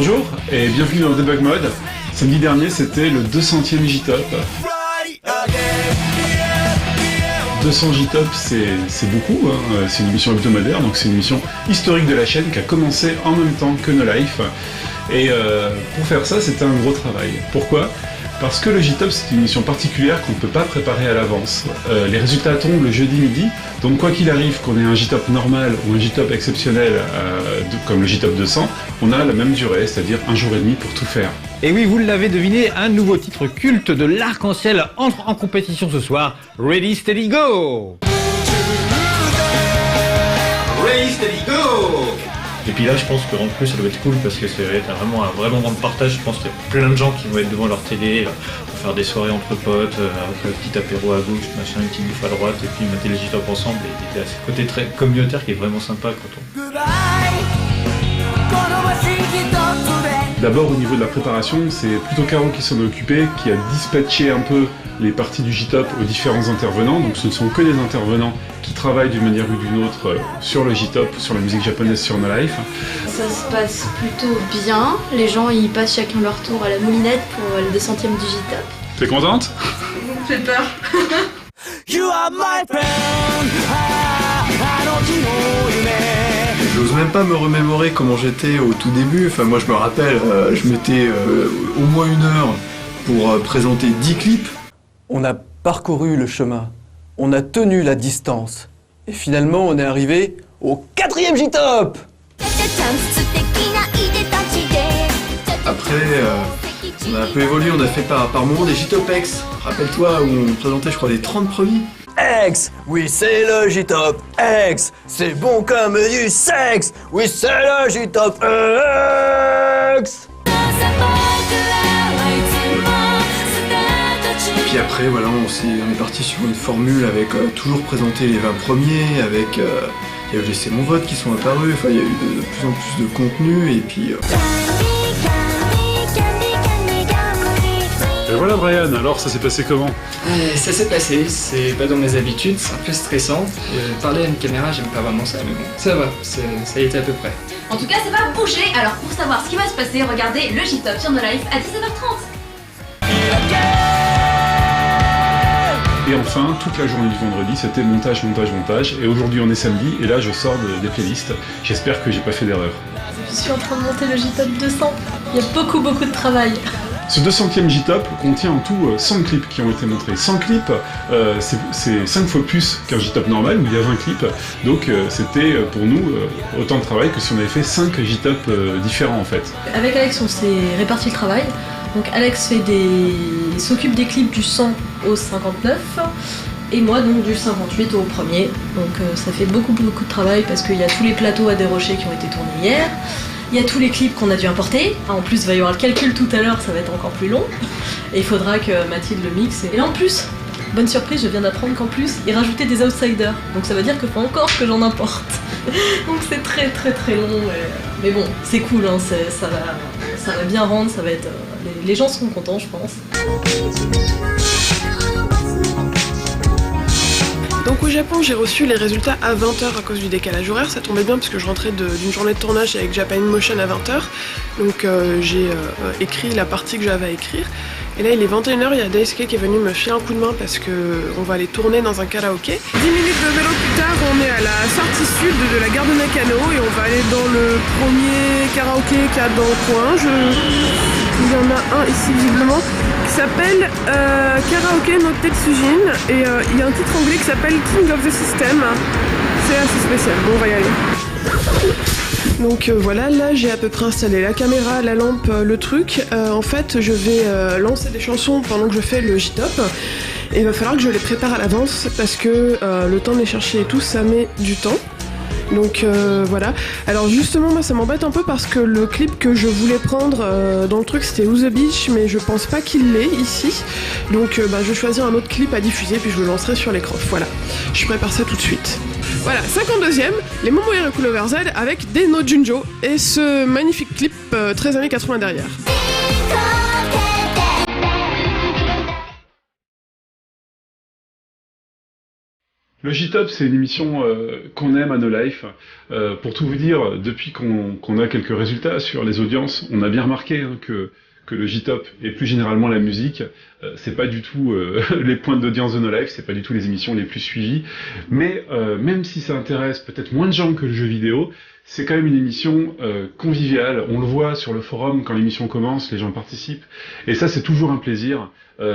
Bonjour et bienvenue dans Debug Mode. Samedi dernier c'était le 200e J-Top. 200 J-Top c'est beaucoup, hein. C'est une émission hebdomadaire, donc c'est une émission historique de la chaîne qui a commencé en même temps que No Life. Et pour faire ça c'était un gros travail. Pourquoi ? Parce que le J-Top c'est une émission particulière qu'on ne peut pas préparer à l'avance. Les résultats tombent le jeudi midi, donc quoi qu'il arrive, qu'on ait un J-Top normal ou un J-Top exceptionnel comme le J-Top 200, on a la même durée, c'est-à-dire un jour et demi pour tout faire. Et oui, vous l'avez deviné, un nouveau titre culte de l'arc-en-ciel entre en compétition ce soir. Ready, steady, go! Ready, steady, go! Et puis là, je pense qu'en plus, ça doit être cool parce que ça va être vraiment un vrai moment de partage. Je pense qu'il y a plein de gens qui vont être devant leur télé pour faire des soirées entre potes, avec un petit apéro à gauche, machin, une petite bouffe à droite, et puis mater les J-Top ensemble. Et il y a ce côté très communautaire qui est vraiment sympa quand on... D'abord au niveau de la préparation, c'est plutôt Caro qui s'en est occupé, qui a dispatché un peu les parties du J-Top aux différents intervenants. Donc ce ne sont que des intervenants qui travaillent d'une manière ou d'une autre sur le J-Top, sur la musique japonaise, sur No Life. Ça se passe plutôt bien. Les gens ils passent chacun leur tour à la moulinette pour le 200e du J-Top. T'es contente ? Vous me faites peur. J'ose même pas me remémorer comment j'étais au tout début. Enfin, moi, je me rappelle, je mettais au moins 1 heure pour présenter 10 clips. On a parcouru le chemin, on a tenu la distance, et finalement, on est arrivé au 4e J-Top. Après, on a un peu évolué, on a fait par moment des J-Top X. Rappelle-toi, où on présentait, je crois, les 30 premiers. X, oui c'est le J-Top. X, c'est bon comme du sexe. Oui c'est le J-Top. X. Et puis après, voilà, on est parti sur une formule avec toujours présenter les 20 premiers, avec... il y a eu Laissez mon vote qui sont apparus, enfin il y a eu de plus en plus de contenu, et puis... Et voilà Brian, alors ça s'est passé comment ? Ça s'est passé, c'est pas dans mes habitudes, c'est un peu stressant. Parler à une caméra, j'aime pas vraiment ça, mais bon, ça va, ça a été à peu près. En tout cas, ça va bouger, alors pour savoir ce qui va se passer, regardez le J-Top sur No Life à 19h30. Et enfin, toute la journée du vendredi, c'était montage, et aujourd'hui on est samedi, et là je sors des playlists. J'espère que j'ai pas fait d'erreur. Je suis en train de monter le J-Top 200. Il y a beaucoup de travail. Ce 200e J-Top contient en tout 100 clips qui ont été montrés. 100 clips, c'est 5 fois plus qu'un J-Top normal où il y a 20 clips. Donc c'était pour nous autant de travail que si on avait fait 5 J-Top différents en fait. Avec Alex, on s'est réparti le travail. Donc Alex s'occupe des clips du 100 au 59 et moi donc du 58 au premier. Donc ça fait beaucoup de travail parce qu'il y a tous les plateaux à dérocher qui ont été tournés hier. Il y a tous les clips qu'on a dû importer. En plus, il va y avoir le calcul tout à l'heure, ça va être encore plus long. Et il faudra que Mathilde le mixe. Et là, en plus, bonne surprise, je viens d'apprendre qu'en plus, il rajoutait des outsiders. Donc ça veut dire qu'il faut encore que j'en importe. Donc c'est très long. Mais bon, c'est cool, hein, ça va bien rendre, ça va être... les gens seront contents, je pense. Donc au Japon, j'ai reçu les résultats à 20h à cause du décalage horaire. Ça tombait bien parce que je rentrais d'une journée de tournage avec Japan Motion à 20h. Donc j'ai écrit la partie que j'avais à écrire. Et là il est 21h, il y a Daisuke qui est venu me filer un coup de main parce qu'on va aller tourner dans un karaoké. 10 minutes de vélo plus tard, on est à la sortie sud de la gare de Nakano et on va aller dans le premier karaoké qu'il y a dans le coin. Il y en a un ici visiblement qui s'appelle Karaoke no Tetsujin et il y a un titre anglais qui s'appelle King of the System. C'est assez spécial, bon on va y aller. Donc voilà, là j'ai à peu près installé la caméra, la lampe, le truc. En fait je vais lancer des chansons pendant que je fais le J-Top. Et il va falloir que je les prépare à l'avance parce que le temps de les chercher et tout ça met du temps. Donc voilà. Alors justement moi ça m'embête un peu parce que le clip que je voulais prendre dans le truc c'était Who's the Beach mais je pense pas qu'il l'est ici. Donc je vais choisir un autre clip à diffuser puis je le lancerai sur l'écran. Voilà. Je prépare ça tout de suite. Voilà, 52e, les Momoyare Cool Over Z avec des No Junjo et ce magnifique clip 13 années 80 derrière. Le J-Top, c'est une émission qu'on aime à No Life. Pour tout vous dire, depuis qu'on a quelques résultats sur les audiences, on a bien remarqué que le J-Top et plus généralement la musique, c'est pas du tout les pointes d'audience de No Life, c'est pas du tout les émissions les plus suivies. Mais même si ça intéresse peut-être moins de gens que le jeu vidéo, c'est quand même une émission conviviale. On le voit sur le forum quand l'émission commence, les gens participent. Et ça, c'est toujours un plaisir.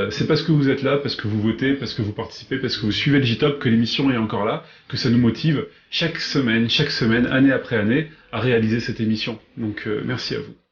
C'est parce que vous êtes là, parce que vous votez, parce que vous participez, parce que vous suivez le J-Top que l'émission est encore là, que ça nous motive chaque semaine, année après année, à réaliser cette émission. Donc merci à vous.